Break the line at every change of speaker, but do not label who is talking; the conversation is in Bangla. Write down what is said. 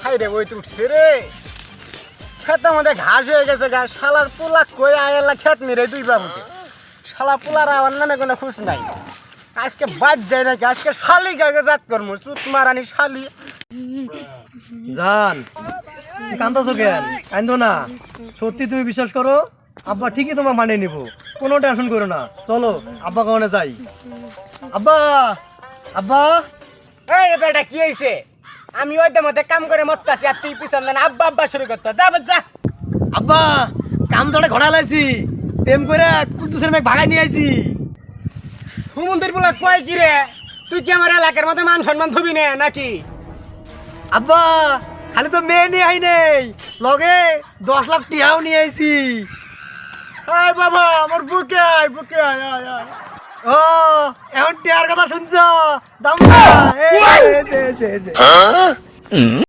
হাই রে ওই উঠছে রে খেতের মধ্যে ঘাস হয়ে গেছে গা শালার পোলা কই আয়েলা খেত মেরে দুই বাবুকে শালা পোলার আমার নামে কোনো খুশ নাই আজকে বাদ যায় নাকি আজকে শালি গাগে জাত করমু চুত মারানি শালি
জান কান্দছো কেন কান্দো না সত্যি তুমি বিশ্বাস করো আব্বা ঠিকই তোমার মানে নিব কোনো টেনশন করো না চলো আব্বা কারণে যাই আব্বা আব্বা
এই বেটা কি হইছে আমি ওই মধ্যে কাম করে মরতাছি আর তুই পিছন না আব্বা আব্বা শুরু করতে যা যা
আব্বা কাম ধরে ঘোড়া লাইছি প্রেম করে কুদ্দুসের মেঘ ভাগাই নিয়ে আইছি
হুমন্দির পোলা কয় কি রে তুই কি আমার এলাকার মধ্যে মান সম্মান ধুবি না নাকি
আব্বা খালি তো মেয়ে নিয়ে আই নেই লগে 10 লাখ টিয়াও নিয়ে আইছি
আয় বাবা আমার বুকে আয় আয় আয়
ও এখন টিয়ার কথা শুনছ দাম